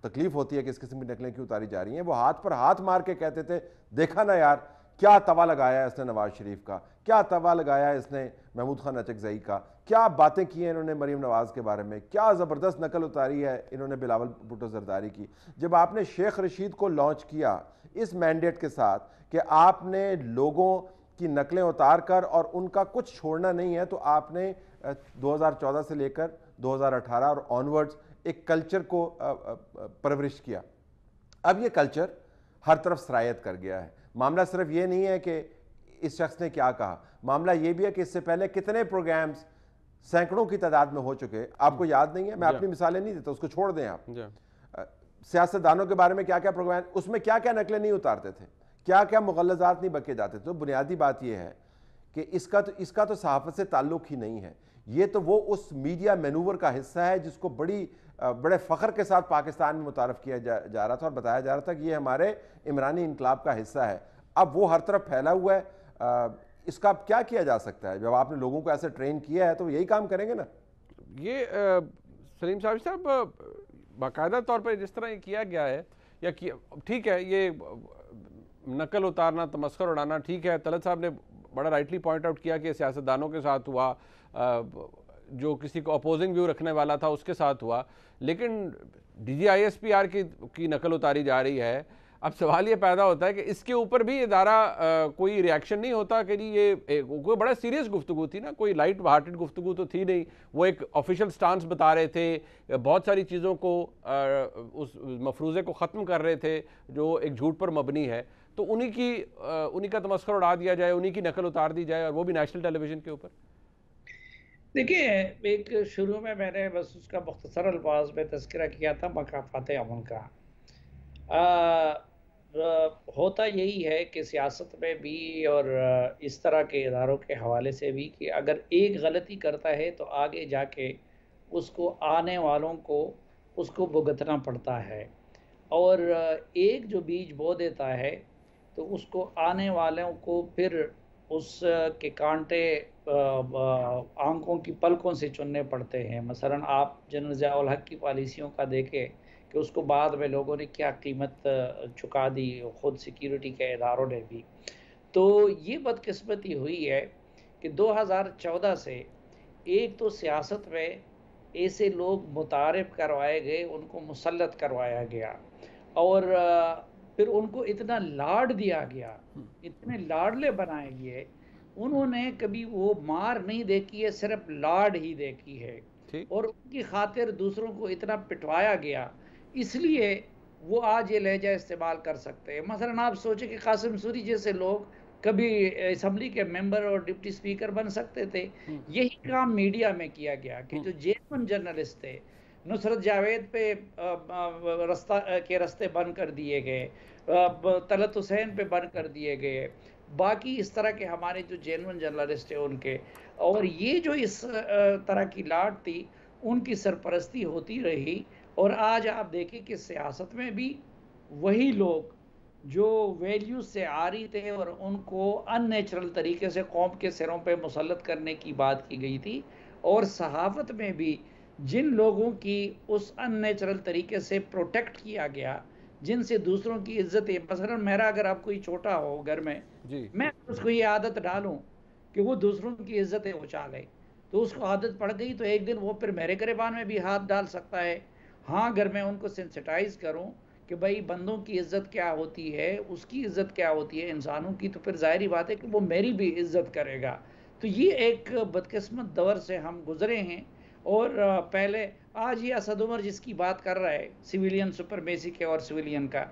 تکلیف ہوتی ہے کہ اس قسم کی نقلیں کیوں اتاری جا رہی ہیں, وہ ہاتھ پر ہاتھ مار کے کہتے تھے دیکھا نا یار کیا توا لگایا ہے اس نے نواز شریف کا, کیا توا لگایا ہے اس نے محمود خان اچکزئی کا, کیا باتیں کی ہیں انہوں نے مریم نواز کے بارے میں, کیا زبردست نقل اتاری ہے انہوں نے بلاول بھٹو زرداری کی. جب آپ نے شیخ رشید کو لانچ کیا اس مینڈیٹ کے ساتھ کہ آپ نے لوگوں کی نقلیں اتار کر اور ان کا کچھ چھوڑنا نہیں ہے, تو آپ نے 2014 سے لے کر 2018 اور آنورڈز ایک کلچر کو پرورش کیا. اب یہ کلچر ہر طرف سرایت کر گیا ہے. معاملہ صرف یہ نہیں ہے کہ اس شخص نے کیا کہا, معاملہ یہ بھی ہے کہ اس سے پہلے کتنے پروگرامز سینکڑوں کی تعداد میں ہو چکے, آپ کو یاد نہیں ہے, میں اپنی مثالیں نہیں دیتا, اس کو چھوڑ دیں آپ. سیاستدانوں کے بارے میں کیا کیا پروگرام, اس میں کیا کیا نقلیں نہیں اتارتے تھے, کیا کیا مغلظات نہیں بکے جاتے تھے. تو بنیادی بات یہ ہے کہ اس کا تو صحافت سے تعلق ہی نہیں ہے, یہ تو وہ اس میڈیا مینوور کا حصہ ہے جس کو بڑے فخر کے ساتھ پاکستان میں متعارف کیا جا رہا تھا اور بتایا جا رہا تھا کہ یہ ہمارے عمرانی انقلاب کا حصہ ہے. اب وہ ہر طرف پھیلا ہوا ہے, اس کا کیا کیا جا سکتا ہے؟ جب آپ نے لوگوں کو ایسے ٹرین کیا ہے تو یہی کام کریں گے نا. یہ سلیم صاحب باقاعدہ طور پر جس طرح یہ کیا گیا ہے, یا ٹھیک ہے یہ نقل اتارنا, تمسخر اڑانا ٹھیک ہے, طلعت صاحب نے بڑا رائٹلی پوائنٹ آؤٹ کیا کہ سیاستدانوں کے ساتھ ہوا, جو کسی کو اپوزنگ ویو رکھنے والا تھا اس کے ساتھ ہوا, لیکن DGISPR کی نقل اتاری جا رہی ہے. اب سوال یہ پیدا ہوتا ہے کہ اس کے اوپر بھی ادارہ کوئی ریاکشن نہیں ہوتا کہ جی یہ کوئی بڑا سیریس گفتگو تھی نا, کوئی لائٹ ہارٹڈ گفتگو تو تھی نہیں, وہ ایک آفیشیل سٹانس بتا رہے تھے, بہت ساری چیزوں کو اس مفروضے کو ختم کر رہے تھے جو ایک جھوٹ پر مبنی ہے, تو انہی کا تمسخر اڑا دیا جائے, انہی کی نقل اتار دی جائے, اور وہ بھی نیشنل ٹیلی ویژن کے اوپر. دیکھیں, ایک شروع میں نے بس اس کا مختصر الفاظ میں تذکرہ کیا تھا مقامات امن کا. ہوتا یہی ہے کہ سیاست میں بھی اور اس طرح کے اداروں کے حوالے سے بھی کہ اگر ایک غلطی کرتا ہے تو آگے جا کے اس کو آنے والوں کو اس کو بھگتنا پڑتا ہے, اور ایک جو بیج بو دیتا ہے تو اس کو آنے والوں کو پھر اس کے کانٹے آنکھوں کی پلکوں سے چننے پڑتے ہیں. مثلا آپ جنرل ضیاء الحق کی پالیسیوں کا دیکھیں کہ اس کو بعد میں لوگوں نے کیا قیمت چکا دی, خود سیکیورٹی کے اداروں نے بھی. تو یہ بدقسمتی ہوئی ہے کہ 2014 سے ایک تو سیاست میں ایسے لوگ متعارف کروائے گئے، ان کو مسلط کروایا گیا، اور پھر ان کو اتنا لاڈ دیا گیا، اتنے لاڈلے بنائے گئے، انہوں نے کبھی وہ مار نہیں دیکھی ہے، صرف لاڈ ہی دیکھی ہے، اور ان کی خاطر دوسروں کو اتنا پٹوایا گیا، اس لیے وہ آج یہ لہجہ استعمال کر سکتے ہیں۔ مثلا آپ سوچیں کہ قاسم سوری جیسے لوگ کبھی اسمبلی کے ممبر اور ڈپٹی سپیکر بن سکتے تھے؟ یہی کام میڈیا میں کیا گیا کہ جو جینون جرنلسٹ تھے، نصرت جاوید پہ رستے بند کر دیے گئے، طلعت حسین پہ بند کر دیے گئے، باقی اس طرح کے ہمارے جو جینون جرنلسٹ ہیں ان کے، اور یہ جو اس طرح کی لاٹ تھی ان کی سرپرستی ہوتی رہی، اور آج آپ دیکھیں کہ سیاست میں بھی وہی لوگ جو ویلیوز سے آری تھے اور ان کو ان نیچرل طریقے سے قوم کے سروں پہ مسلط کرنے کی بات کی گئی تھی، اور صحافت میں بھی جن لوگوں کی اس ان نیچرل طریقے سے پروٹیکٹ کیا گیا، جن سے دوسروں کی عزت، مثلا میرا اگر آپ کوئی چھوٹا ہو گھر میں، میں اس کو یہ عادت ڈالوں کہ وہ دوسروں کی عزتیں اچھالے، تو اس کو عادت پڑ گئی، تو ایک دن وہ پھر میرے گریبان میں بھی ہاتھ ڈال سکتا ہے۔ ہاں، اگر میں ان کو سینسٹائز کروں کہ بھائی بندوں کی عزت کیا ہوتی ہے، اس کی عزت کیا ہوتی ہے انسانوں کی، تو پھر ظاہری بات ہے کہ وہ میری بھی عزت کرے گا۔ تو یہ ایک بدقسمت دور سے ہم گزرے ہیں، اور پہلے آج یہ اسد عمر جس کی بات کر رہا ہے سویلین سپرمیسی کے اور سویلین کا،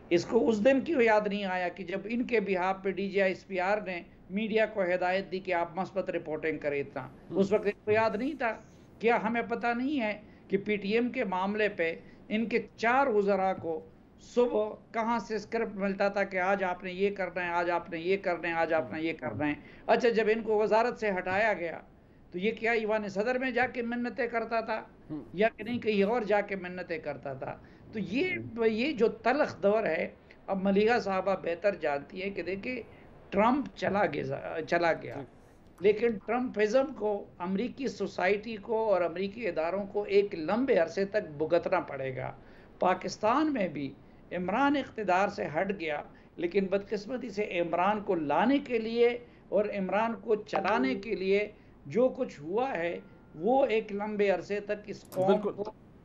اس کو اس دن کیوں یاد نہیں آیا کہ جب ان کے بہاف پہ DGI-SPR نے میڈیا کو ہدایت دی کہ آپ مثبت رپورٹنگ کریں اتنا، اس وقت ان کو یاد نہیں تھا؟ کیا ہمیں پتہ نہیں ہے کہ پی ٹی ایم کے معاملے پہ ان کے 4 وزراء کو صبح کہاں سے اسکرپٹ ملتا تھا کہ آج آپ نے یہ کرنا ہے، آج آپ نے یہ کرنا ہے، آج آپ نے یہ کرنا ہے؟ اچھا، جب ان کو وزارت سے ہٹایا گیا تو یہ کیا ایوان صدر میں جا کے منتیں کرتا تھا، یا کہ نہیں کہیں اور جا کے منتیں کرتا تھا؟ تو یہ جو تلخ دور ہے، اب ملیحہ صاحبہ بہتر جانتی ہے کہ دیکھیں ٹرمپ چلا گیا، لیکن ٹرمپزم کو امریکی سوسائٹی کو اور امریکی اداروں کو ایک لمبے عرصے تک بھگتنا پڑے گا۔ پاکستان میں بھی عمران اقتدار سے ہٹ گیا، لیکن بدقسمتی سے عمران کو لانے کے لیے اور عمران کو چلانے کے لیے جو کچھ ہوا ہے وہ ایک لمبے عرصے تک اس قوم کو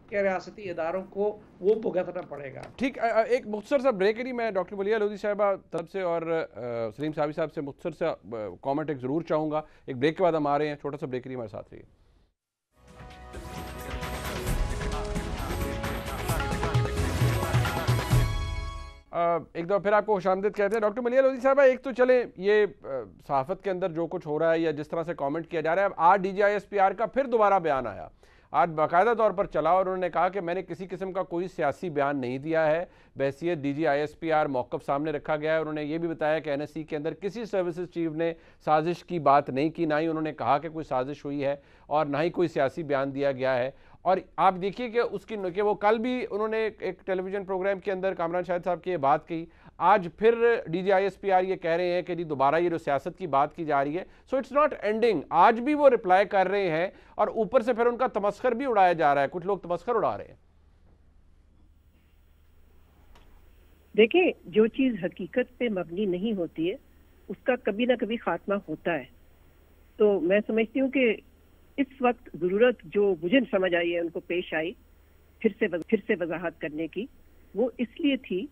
کے ریاستی اداروں کو وہ بھگتنا پڑے گا۔ ٹھیک، ایک مختصر سا بریک ہی میں ڈاکٹر ملیحہ لودھی صاحبہ طرف سے اور سلیم صاحبی صاحب سے مختصر سا کامنٹ ایک ضرور چاہوں گا۔ ایک بریک کے بعد ہم آ رہے ہیں، چھوٹا سا بریک ہی ہمارے ساتھ رہیے۔ ایک دفعہ پھر آپ کو خوش آمدید کہتے ہیں۔ ڈاکٹر ملیحہ لودھی صاحبہ، ایک تو چلیں یہ صحافت کے اندر جو کچھ ہو رہا ہے یا جس طرح سے کامنٹ کیا جا رہا ہے، اب آج DGI-SPR کا پھر دوبارہ بیان آیا، آج باقاعدہ طور پر چلا، اور انہوں نے کہا کہ میں نے کسی قسم کا کوئی سیاسی بیان نہیں دیا ہے، بحیثیت DGI-SPR موقف سامنے رکھا گیا ہے۔ انہوں نے یہ بھی بتایا کہ NSC کے اندر کسی سروسز چیف نے سازش کی بات نہیں کی، نہ ہی انہوں نے کہا کہ کوئی سازش ہوئی ہے، اور نہ ہی کوئی سیاسی بیان دیا گیا ہے۔ اور آپ دیکھیے کہ اس کی کہ وہ کل بھی انہوں نے ایک ٹیلی ویژن پروگرام کے اندر کامران شاہد صاحب کی یہ بات کی، آج پھر DGI-SPR یہ کہہ رہے ہیں کہ جی دوبارہ یہ جو سیاست کی بات کی جا رہی ہے، سو اٹس ناٹ اینڈنگ۔ آج بھی وہ رپلائی کر رہے ہیں، اور اوپر سے پھر ان کا تمسخر بھی اڑایا جا رہا ہے، کچھ لوگ تمسخر اڑا رہے ہیں۔ دیکھیں، جو چیز حقیقت پہ مبنی نہیں ہوتی ہے اس کا کبھی نہ کبھی خاتمہ ہوتا ہے۔ تو میں سمجھتی ہوں کہ اس وقت ضرورت جو مجھے سمجھ آئی ہے ان کو پیش آئی پھر سے وضاحت کرنے کی، وہ اس لیے تھی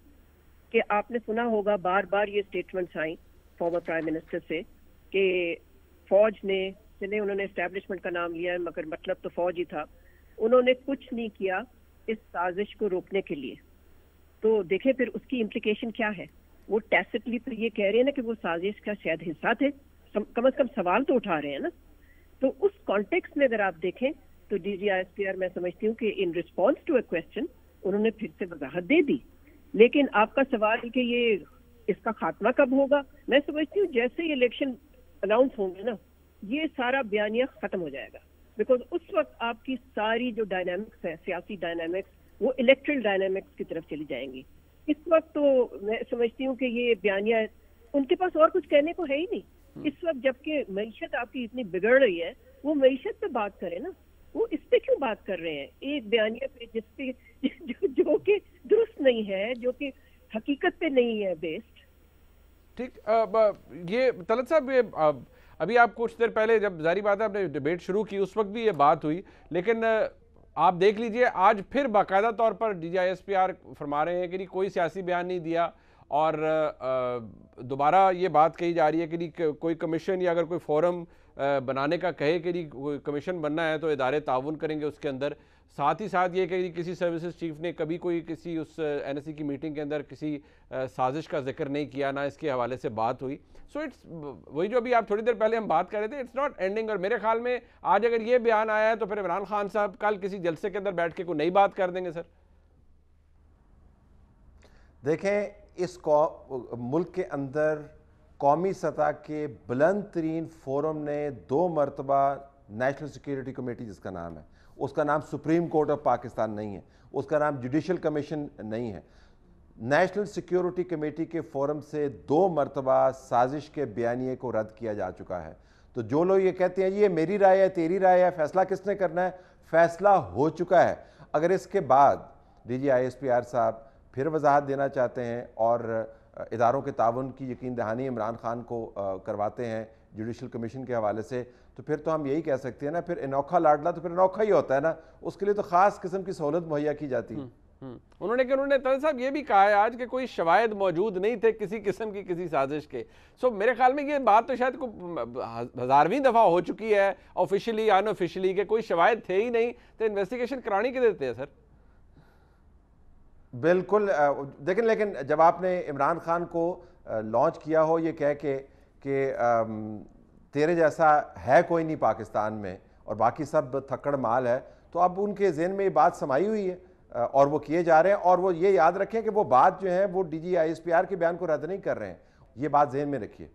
کہ آپ نے سنا ہوگا بار بار یہ سٹیٹمنٹس آئیں فارمر پرائم منسٹر سے کہ فوج نے، چلے انہوں نے اسٹیبلشمنٹ کا نام لیا ہے مگر مطلب تو فوج ہی تھا، انہوں نے کچھ نہیں کیا اس سازش کو روکنے کے لیے۔ تو دیکھیں پھر اس کی امپلیکیشن کیا ہے، وہ ٹیسٹلی تو یہ کہہ رہے ہیں نا کہ وہ سازش کا شاید حصہ تھے، کم از کم سوال تو اٹھا رہے ہیں نا۔ تو اس کانٹیکسٹ میں اگر آپ دیکھیں تو DGI-SPR میں سمجھتی ہوں کہ in response to a question انہوں نے پھر سے وضاحت دے دی۔ لیکن آپ کا سوال کہ یہ اس کا خاتمہ کب ہوگا، میں سمجھتی ہوں جیسے ہی الیکشن اناؤنس ہوں گے نا، یہ سارا بیانیہ ختم ہو جائے گا، بیکاز اس وقت آپ کی ساری جو ڈائنامکس ہے، سیاسی ڈائنامکس، وہ الیکٹرل ڈائنامکس کی طرف چلی جائیں گی۔ اس وقت تو میں سمجھتی ہوں کہ یہ بیانیہ ان کے پاس اور کچھ کہنے کو ہے ہی نہیں اس وقت، جبکہ معیشت آپ کی اتنی بگڑ رہی ہے، وہ معیشت پہ بات کریں نا، وہ اس پہ کیوں بات کر رہے ہیں ایک بیانیہ پہ جس پہ جو کہ درست نہیں ہے، جو کہ حقیقت پہ نہیں ہے بیسڈ۔ ٹھیک، یہ طلعت صاحب، یہ ابھی آپ کچھ دیر پہلے جب ظاہری بات ہے آپ نے ڈیبیٹ شروع کی اس وقت بھی یہ بات ہوئی، لیکن آپ دیکھ لیجئے آج پھر باقاعدہ طور پر D G I S P R فرما رہے ہیں کہ کوئی سیاسی بیان نہیں دیا، اور دوبارہ یہ بات کہی جا رہی ہے کہ کوئی کمیشن یا اگر کوئی فورم بنانے کا کہے کہ کوئی کمیشن بننا ہے تو ادارے تعاون کریں گے اس کے اندر. ساتھ ہی ساتھ یہ کہ کسی سروسز چیف نے کبھی کوئی کسی اس این ایس سی کی میٹنگ کے اندر کسی سازش کا ذکر نہیں کیا، نہ اس کے حوالے سے بات ہوئی. سو اٹس وہی جو ابھی آپ تھوڑی دیر پہلے ہم بات کر رہے تھے، اٹس ناٹ اینڈنگ. اور میرے خیال میں آج اگر یہ بیان آیا ہے تو پھر عمران خان صاحب کل کسی جلسے کے اندر بیٹھ کے کوئی نئی بات کر دیں گے. سر دیکھیں، اس ملک کے اندر قومی سطح کے بلند ترین فورم نے 2 مرتبہ نیشنل سیکیورٹی کمیٹی جس کا نام ہے، اس کا نام سپریم کورٹ آف پاکستان نہیں ہے، اس کا نام جوڈیشل کمیشن نہیں ہے. نیشنل سیکیورٹی کمیٹی کے فورم سے 2 مرتبہ سازش کے بیانیے کو رد کیا جا چکا ہے. تو جو لوگ یہ کہتے ہیں یہ میری رائے ہے، تیری رائے ہے، فیصلہ کس نے کرنا ہے، فیصلہ ہو چکا ہے. اگر اس کے بعد D G I S P R صاحب پھر وضاحت دینا چاہتے ہیں اور اداروں کے تعاون کی یقین دہانی عمران خان کو کرواتے ہیں جوڈیشل کمیشن کے حوالے سے، تو پھر تو ہم یہی کہہ سکتے ہیں نا، پھر انوکھا لاڈلا تو پھر انوکھا ہی ہوتا ہے نا، اس کے لیے تو خاص قسم کی سہولت مہیا کی جاتی ہے. انہوں نے طاہر صاحب یہ بھی کہا ہے آج کہ کوئی شواہد موجود نہیں تھے کسی قسم کی کسی سازش کے. سو میرے خیال میں یہ بات تو شاید 1000ویں دفعہ ہو چکی ہے آفیشلی ان آفیشلی کہ کوئی شواہد تھے ہی نہیں، تو انویسٹیگیشن کرانی کے دیتے ہیں. سر بالکل. دیکھیں، لیکن جب آپ نے عمران خان کو لانچ کیا ہو یہ کہہ کے کہ تیرے جیسا ہے کوئی نہیں پاکستان میں اور باقی سب تھکڑ مال ہے، تو اب ان کے ذہن میں یہ بات سمائی ہوئی ہے اور وہ کیے جا رہے ہیں. اور وہ یہ یاد رکھیں کہ وہ بات جو ہے وہ D G I S P R کے بیان کو رد نہیں کر رہے ہیں، یہ بات ذہن میں رکھیے.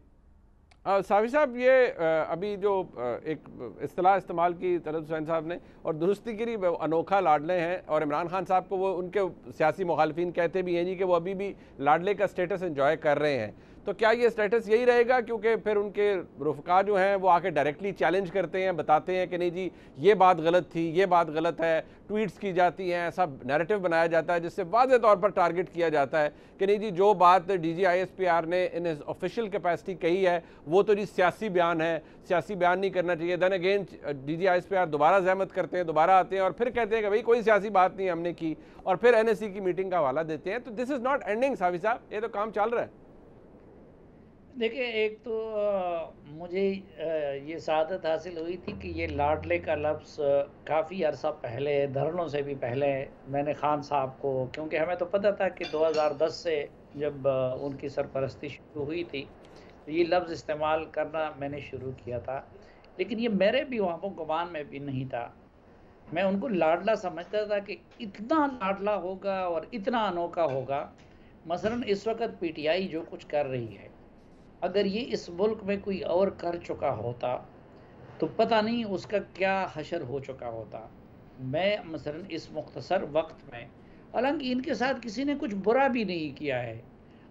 صافی صاحب، یہ ابھی جو ایک اصطلاح استعمال کی طلعت حسین صاحب نے، اور درستی گری انوکھا لاڈلے ہیں، اور عمران خان صاحب کو وہ ان کے سیاسی مخالفین کہتے بھی ہیں جی کہ وہ ابھی بھی لاڈلے کا سٹیٹس انجوائے کر رہے ہیں. تو کیا یہ سٹیٹس یہی رہے گا؟ کیونکہ پھر ان کے رفقا جو ہیں وہ آ کے ڈائریکٹلی چیلنج کرتے ہیں، بتاتے ہیں کہ نہیں جی یہ بات غلط تھی، یہ بات غلط ہے، ٹویٹس کی جاتی ہیں، ایسا نیریٹو بنایا جاتا ہے جس سے واضح طور پر ٹارگٹ کیا جاتا ہے کہ نہیں جی جو بات D G I S P R نے ان آفیشیل کیپیسٹی کہی ہے وہ تو جی سیاسی بیان ہے، سیاسی بیان نہیں کرنا چاہیے. Then again D G I S P R دوبارہ زحمت کرتے ہیں، دوبارہ آتے ہیں اور پھر کہتے ہیں کہ بھئی کوئی سیاسی بات نہیں ہم نے کی، اور پھر این ایس سی کی میٹنگ کا حوالہ دیتے ہیں. تو دس از ناٹ اینڈنگ صافی صاحب، یہ تو کام چل رہا ہے. دیکھیں، ایک تو مجھے یہ سعادت حاصل ہوئی تھی کہ یہ لاڈلے کا لفظ کافی عرصہ پہلے، دھرنوں سے بھی پہلے، میں نے خان صاحب کو، کیونکہ ہمیں تو پتہ تھا کہ 2010 سے جب ان کی سرپرستی شروع ہوئی تھی یہ لفظ استعمال کرنا میں نے شروع کیا تھا، لیکن یہ میرے بھی وہاں گمان میں بھی نہیں تھا. میں ان کو لاڈلا سمجھتا تھا کہ اتنا لاڈلا ہوگا اور اتنا انوکھا ہوگا. مثلا اس وقت پی ٹی آئی جو کچھ کر رہی ہے، اگر یہ اس ملک میں کوئی اور کر چکا ہوتا تو پتہ نہیں اس کا کیا حشر ہو چکا ہوتا. میں مثلا اس مختصر وقت میں، حالانکہ ان کے ساتھ کسی نے کچھ برا بھی نہیں کیا ہے،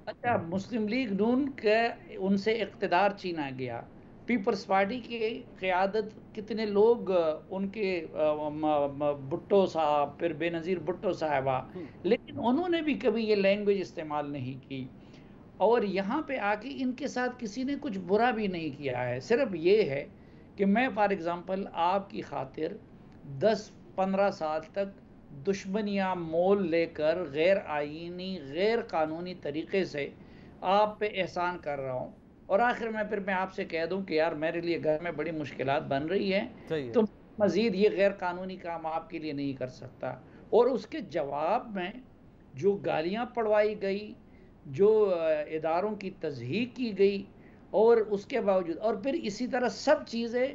اچھا مسلم لیگ نون کے ان سے اقتدار چھینا گیا، پیپلز پارٹی کی قیادت کتنے لوگ ان کے بھٹو صاحب، پھر بے نظیر بھٹو صاحبہ، لیکن انہوں نے بھی کبھی یہ لینگویج استعمال نہیں کی. اور یہاں پہ آ کے ان کے ساتھ کسی نے کچھ برا بھی نہیں کیا ہے. صرف یہ ہے کہ میں فار ایگزامپل آپ کی خاطر 10-15 سال تک دشمنیاں مول لے کر غیر آئینی، غیر قانونی طریقے سے آپ پہ احسان کر رہا ہوں، اور آخر میں پھر میں آپ سے کہہ دوں کہ یار میرے لیے گھر میں بڑی مشکلات بن رہی ہیں، تو مزید یہ غیر قانونی کام آپ کے لیے نہیں کر سکتا. اور اس کے جواب میں جو گالیاں پڑھوائی گئی، جو اداروں کی تضحیق کی گئی، اور اس کے باوجود، اور پھر اسی طرح سب چیزیں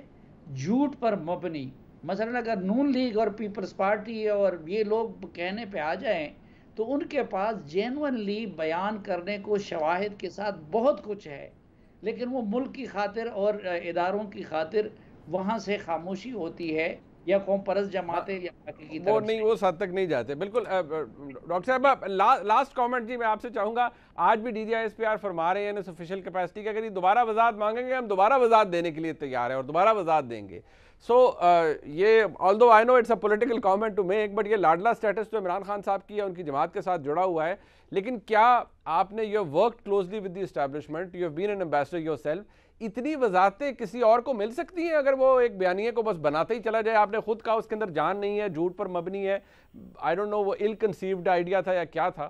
جھوٹ پر مبنی. مثلا اگر نون لیگ اور پیپلز پارٹی اور یہ لوگ کہنے پہ آ جائیں تو ان کے پاس جینوئنلی بیان کرنے کو شواہد کے ساتھ بہت کچھ ہے، لیکن وہ ملک کی خاطر اور اداروں کی خاطر وہاں سے خاموشی ہوتی ہے، یا قوم پرست جماعتیں یا باقی کی طرف وہ نہیں، وہ حد تک نہیں جاتے. بالکل. ڈاکٹر صاحب لاسٹ کامنٹ جی میں آپ سے چاہوں گا، آج بھی D G I S P R فرما رہے ہیں اس آفیشیل کیپیسٹی کہ اگر یہ دوبارہ وضاحت مانگیں گے ہم دوبارہ وضاحت دینے کے لیے تیار ہیں اور دوبارہ وضاحت دیں گے. سو یہ although I know it's a political comment to make, but یہ لاڈلا سٹیٹس جو عمران خان صاحب کی ہے ان کی جماعت کے ساتھ جڑا ہوا ہے، لیکن کیا آپ نے you have worked closely with the establishment, you have been an ambassador yourself, اتنی وضاحتیں کسی اور کو مل سکتی ہیں اگر وہ ایک بیانیے کو بس بناتے ہی چلا جائے؟ آپ نے خود کہا اس کے اندر جان نہیں ہے، جھوٹ پر مبنی ہے. آئی ڈونٹ نو وہ ایل کنسیوڈ آئیڈیا تھا یا کیا تھا.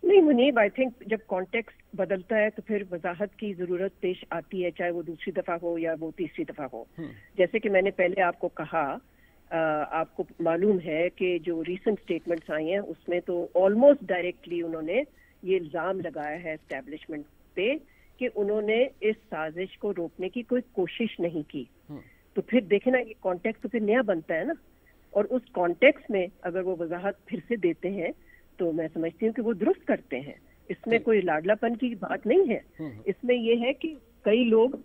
نہیں منیب، آئی تھنک جب کانٹیکسٹ بدلتا ہے تو پھر وضاحت کی ضرورت پیش آتی ہے، چاہے وہ دوسری دفعہ ہو یا وہ تیسری دفعہ ہو. جیسے کہ میں نے پہلے آپ کو کہا، آپ کو معلوم ہے کہ جو ریسنٹ اسٹیٹمنٹس آئی ہیں اس میں تو آلموسٹ ڈائریکٹلی انہوں نے یہ الزام لگایا ہے اسٹیبلشمنٹ پہ کہ انہوں نے اس سازش کو روکنے کی کوئی کوشش نہیں کی. تو پھر دیکھیں نا، یہ کانٹیکس تو پھر نیا بنتا ہے نا، اور اس کانٹیکس میں اگر وہ وضاحت پھر سے دیتے ہیں تو میں سمجھتی ہوں کہ وہ درست کرتے ہیں. اس میں کوئی لاڈلا پن کی بات نہیں ہے. اس میں یہ ہے کہ کئی لوگ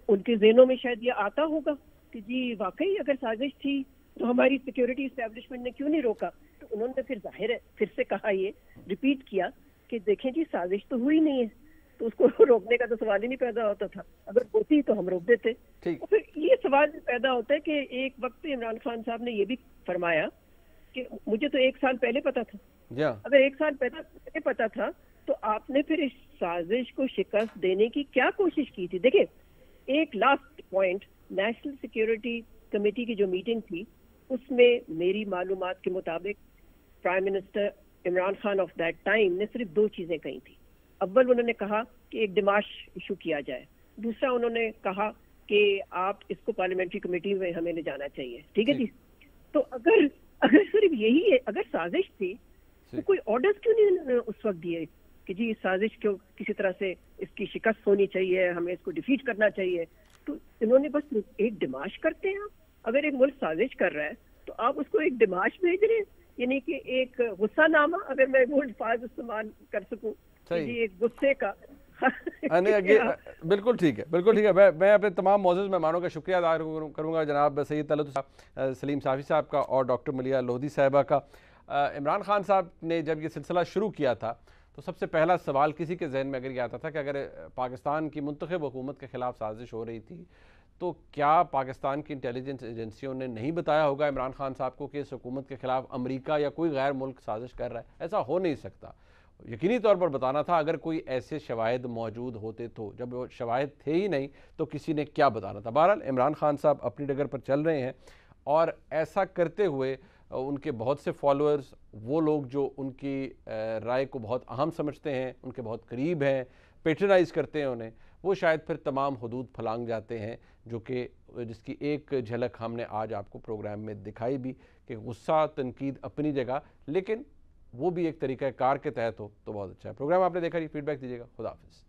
ان کے ذہنوں میں شاید یہ آتا ہوگا کہ جی واقعی اگر سازش تھی تو ہماری سیکیورٹی اسٹیبلشمنٹ نے کیوں نہیں روکا. تو انہوں نے پھر ظاہر ہے پھر سے کہا، یہ ریپیٹ کیا کہ دیکھیں جی سازش تو ہوئی نہیں ہے، تو اس کو روکنے کا تو سوال ہی نہیں پیدا ہوتا تھا. اگر ہوتی تو ہم روک دیتے. اور پھر یہ سوال پیدا ہوتا ہے کہ ایک وقت پہ عمران خان صاحب نے یہ بھی فرمایا کہ مجھے تو 1 سال پہلے پتا تھا. اگر 1 سال پہلے پتا تھا تو آپ نے پھر اس سازش کو شکست دینے کی کیا کوشش کی تھی؟ دیکھیں، ایک last point, national security committee کی جو میٹنگ تھی اس میں میری معلومات کے مطابق prime minister Imran Khan of that time نے صرف 2 چیزیں کہی تھی. اول انہوں نے کہا کہ ایک ڈیمارش ایشو کیا جائے، دوسرا انہوں نے کہا کہ آپ اس کو پارلیمنٹری کمیٹی میں ہمیں لے جانا چاہیے. ٹھیک ہے جی. تو اگر صرف یہی ہے، اگر سازش تھی تو کوئی آرڈرز کیوں نہیں انہوں نے اس وقت دیے کہ جی اس سازش کو کسی طرح سے اس کی شکست ہونی چاہیے، ہمیں اس کو ڈیفیٹ کرنا چاہیے. تو انہوں نے بس ایک ڈیمارش کرتے ہیں. اگر ایک ملک سازش کر رہا ہے تو آپ اس کو ایک ڈیمارش بھیج رہے ہیں، یعنی کہ ایک غصہ نامہ، اگر میں وہ الفاظ استعمال کر سکوں، جی ایک غصے کا. بالکل ٹھیک ہے، بالکل ٹھیک ہے. میں اپنے تمام معزز مہمانوں کا شکریہ ادا کروں گا، جناب سید طلعت صاحب، سلیم صافی صاحب کا اور ڈاکٹر ملیحہ لودھی صاحبہ کا. عمران خان صاحب نے جب یہ سلسلہ شروع کیا تھا تو سب سے پہلا سوال کسی کے ذہن میں اگر یہ آتا تھا کہ اگر پاکستان کی منتخب حکومت کے خلاف سازش ہو رہی تھی تو کیا پاکستان کی انٹیلیجنس ایجنسیوں نے نہیں بتایا ہوگا عمران خان صاحب کو کہ اس حکومت کے خلاف امریکہ یا کوئی غیر ملک سازش کر رہا ہے؟ ایسا ہو نہیں سکتا. یقینی طور پر بتانا تھا. اگر کوئی ایسے شواہد موجود ہوتے تو، جب وہ شواہد تھے ہی نہیں تو کسی نے کیا بتانا تھا. بہرحال عمران خان صاحب اپنی ڈگر پر چل رہے ہیں، اور ایسا کرتے ہوئے ان کے بہت سے فالوورز، وہ لوگ جو ان کی رائے کو بہت اہم سمجھتے ہیں، ان کے بہت قریب ہیں، پیٹرنائز کرتے ہیں انہیں، وہ شاید پھر تمام حدود پھلانگ جاتے ہیں، جو کہ جس کی ایک جھلک ہم نے آج آپ کو پروگرام میں دکھائی بھی کہ غصہ، تنقید اپنی جگہ، لیکن وہ بھی ایک طریقہ کار کے تحت ہو تو بہت اچھا ہے. پروگرام آپ نے دیکھا جی، فیڈ بیک دیجیے گا. خدا حافظ.